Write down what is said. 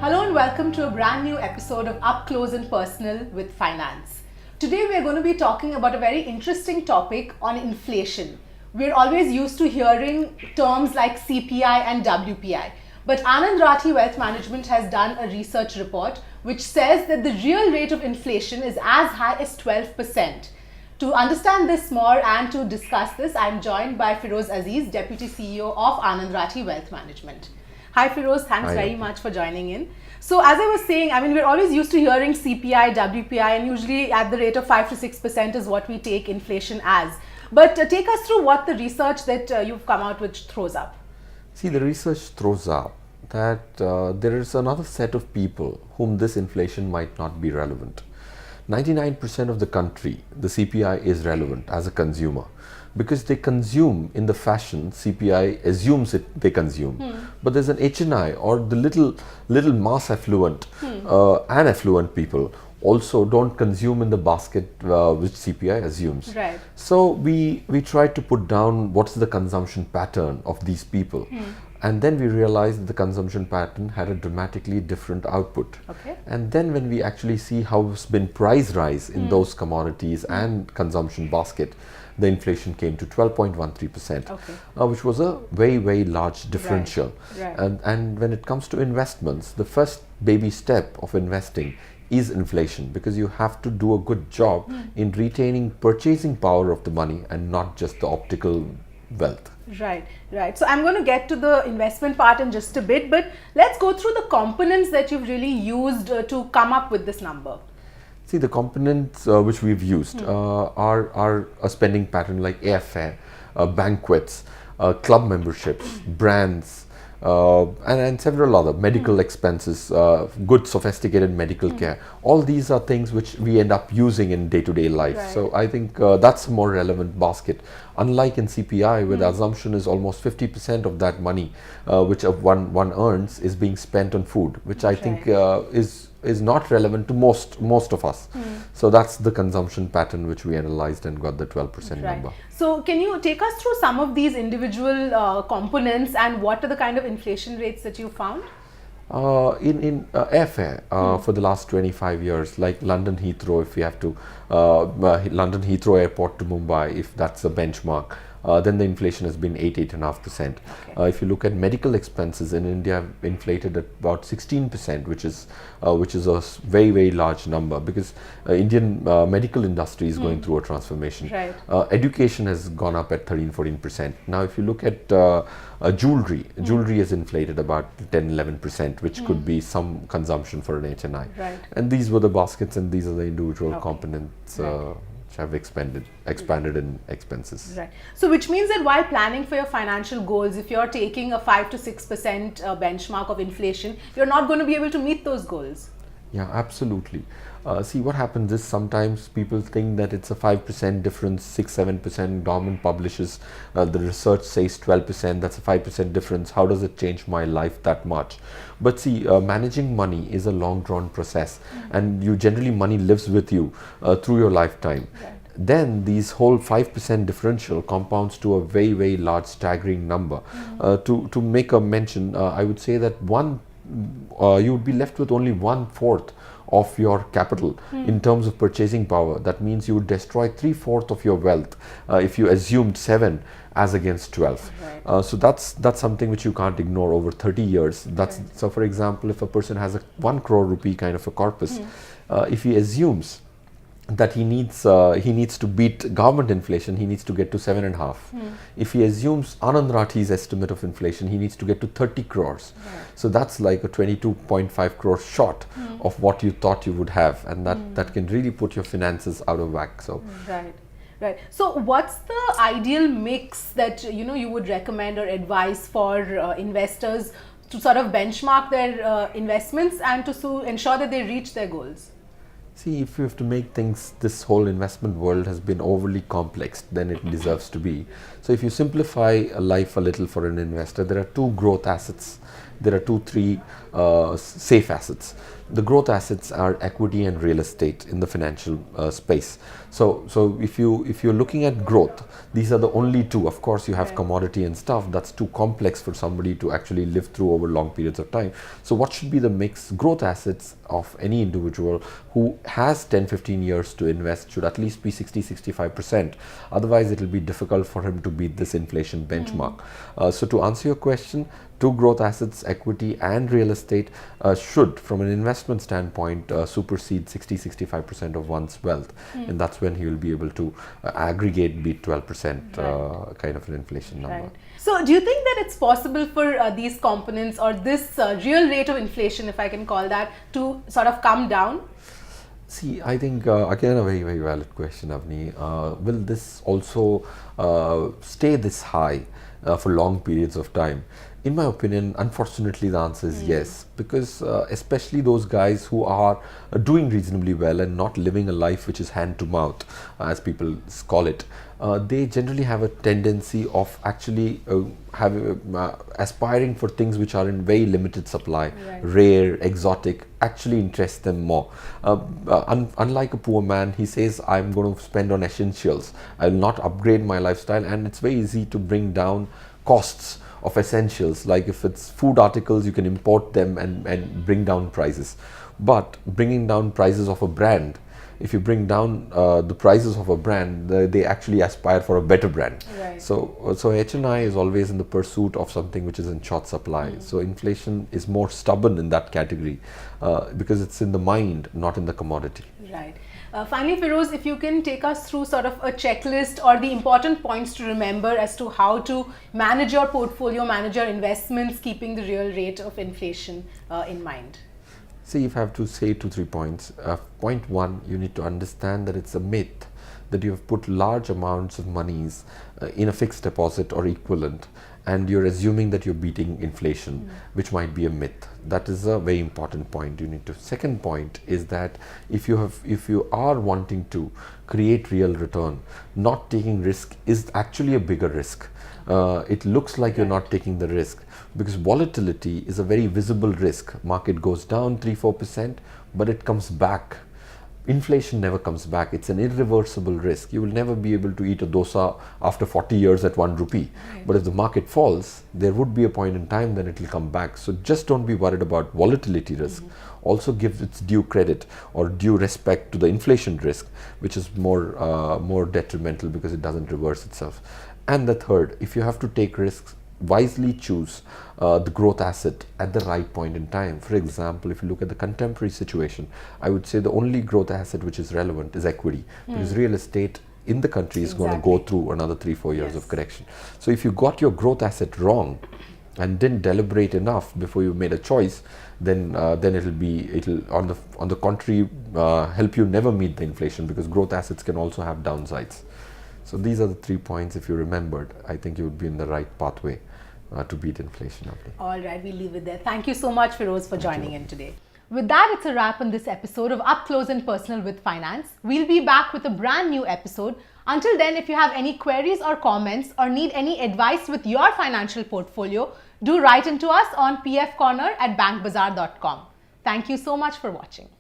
Hello and welcome to a brand new episode of Up Close and Personal with Finance. Today we are going to be talking about a very interesting topic on inflation. We're always used to hearing terms like CPI and WPI. But Anand Rathi Wealth Management has done a research report which says that the real rate of inflation is as high as 12%. To understand this more and to discuss this, I'm joined by Feroze Azeez, Deputy CEO of Anand Rathi Wealth Management. Hi Feroze, thanks very much for joining in. So as I was saying, we're always used to hearing CPI, WPI, and usually at the rate of 5 to 6% is what we take inflation as. But take us through what the research that you've come out with throws up. See, the research throws up that there is another set of people whom this inflation might not be relevant. 99% of the country, the CPI is relevant as a consumer because they consume in the fashion CPI assumes they consume. But there's an HNI or the little mass affluent and affluent people also don't consume in the basket which CPI assumes. Right. So we tried to put down what's the consumption pattern of these people. And then we realized that the consumption pattern had a dramatically different output. Okay. And then when we actually see how it's been price rise in those commodities and consumption basket, the inflation came to 12.13%, Okay. Which was a very, very large differential. Right. And when it comes to investments, the first baby step of investing is inflation, because you have to do a good job in retaining purchasing power of the money and not just the optical wealth. Right. So I'm going to get to the investment part in just a bit, but let's go through the components that you've really used to come up with this number. See, the components which we've used are a spending pattern like airfare, banquets, club memberships, brands, and several other medical expenses, good sophisticated medical care. All these are things which we end up using in day-to-day life. Right. So I think that's a more relevant basket. Unlike in CPI, where the assumption is almost 50% of that money which one earns is being spent on food, which I think is not relevant to most of us. So that's the consumption pattern which we analyzed and got the 12% number. So can you take us through some of these individual components and what are the kind of inflation rates that you found? In airfare for the last 25 years, like London Heathrow, if we have to, London Heathrow Airport to Mumbai, if that's a benchmark, then the inflation has been 8.5%. Okay. If you look at medical expenses in India, inflated at about 16%, which is a very, very large number, because Indian medical industry is going through a transformation. Right. Education has gone up at 13-14%. Now, if you look at jewelry has inflated about 10-11%, which could be some consumption for an HNI. Right. And these were the baskets, and these are the individual components which have expanded in expenses. Right. So which means that while planning for your financial goals, if you're taking a 5 to 6% benchmark of inflation, you're not going to be able to meet those goals. Yeah, absolutely. See, what happens is sometimes people think that it's a 5% difference, 6-7%. Government publishes the research says 12%. That's a 5% difference. How does it change my life that much? But see, managing money is a long drawn process, and generally money lives with you through your lifetime. Right. Then these whole 5% differential compounds to a very, very large staggering number. To make a mention, I would say that you would be left with only 1/4 of your capital in terms of purchasing power. That means you would destroy 3/4 of your wealth if you assumed 7 as against 12. Right. So that's something which you can't ignore over 30 years. So for example, if a person has a 1 crore rupee kind of a corpus, if he assumes that he needs to beat government inflation, he needs to get to 7.5. If he assumes Anand Rathi's estimate of inflation, he needs to get to 30 crores. Right. So that's like a 22.5 crore short of what you thought you would have, and that can really put your finances out of whack. So Right. So what's the ideal mix that you would recommend or advise for investors to sort of benchmark their investments and to ensure that they reach their goals? See, if you have to make things, this whole investment world has been overly complex than it deserves to be. So if you simplify life a little for an investor, there are 2 growth assets. There are 2-3 safe assets. The growth assets are equity and real estate in the financial space. So if you're looking at growth, these are the only two. Of course, you have commodity and stuff that's too complex for somebody to actually live through over long periods of time. So what should be the mix? Growth assets of any individual who has 10-15 years to invest should at least be 60-65%. Otherwise, it will be difficult for him to beat this inflation benchmark. So to answer your question, two growth assets, equity and real estate, should, from an investment standpoint, supersede 60-65% of one's wealth. And that's when he will be able to aggregate, beat 12% kind of an inflation number. Right. So do you think that it's possible for these components, or this real rate of inflation, if I can call that, to sort of come down? See, I think again a very, very valid question, Avni. Will this also stay this high for long periods of time? In my opinion, unfortunately, the answer is yes, because especially those guys who are doing reasonably well and not living a life which is hand to mouth, as people call it, they generally have a tendency of actually aspiring for things which are in very limited supply, rare, exotic, actually interest them more. Unlike a poor man, he says, I'm going to spend on essentials, I will not upgrade my lifestyle, and it's very easy to bring down costs of essentials. Like if it's food articles, you can import them and bring down prices. But bringing down prices of a brand, if you bring down the prices of a brand, they actually aspire for a better brand. Right. So HNI is always in the pursuit of something which is in short supply. So inflation is more stubborn in that category because it's in the mind, not in the commodity. Right. Finally, Feroze, if you can take us through sort of a checklist or the important points to remember as to how to manage your portfolio, manage your investments, keeping the real rate of inflation in mind. See, if I have to say 2-3 points. Point one, you need to understand that it's a myth that you have put large amounts of monies in a fixed deposit or equivalent, and you're assuming that you're beating inflation, which might be a myth. That is a very important point you need to. Second point is that if you are wanting to create real return, not taking risk is actually a bigger risk. It looks like you're not taking the risk, because volatility is a very visible risk. Market goes down 3-4%, but it comes back. Inflation never comes back. It's an irreversible risk. You will never be able to eat a dosa after 40 years at 1 rupee. But if the market falls, there would be a point in time then it will come back. So just don't be worried about volatility risk. Also give its due credit or due respect to the inflation risk, which is more detrimental because it doesn't reverse itself. And the third, if you have to take risks, wisely choose the growth asset at the right point in time. For example, if you look at the contemporary situation, I would say the only growth asset which is relevant is equity, because real estate in the country is going to go through another 3-4 years of correction. So if you got your growth asset wrong and didn't deliberate enough before you made a choice, then it'll on the contrary help you never meet the inflation, because growth assets can also have downsides. So these are the 3 points. If you remembered, I think you would be in the right pathway to beat inflation. All right, we'll leave it there. Thank you so much, Feroze, for joining in today. With that, it's a wrap on this episode of Up Close and Personal with Finance. We'll be back with a brand new episode. Until then, if you have any queries or comments or need any advice with your financial portfolio, do write into us on pfcorner@bankbazaar.com. Thank you so much for watching.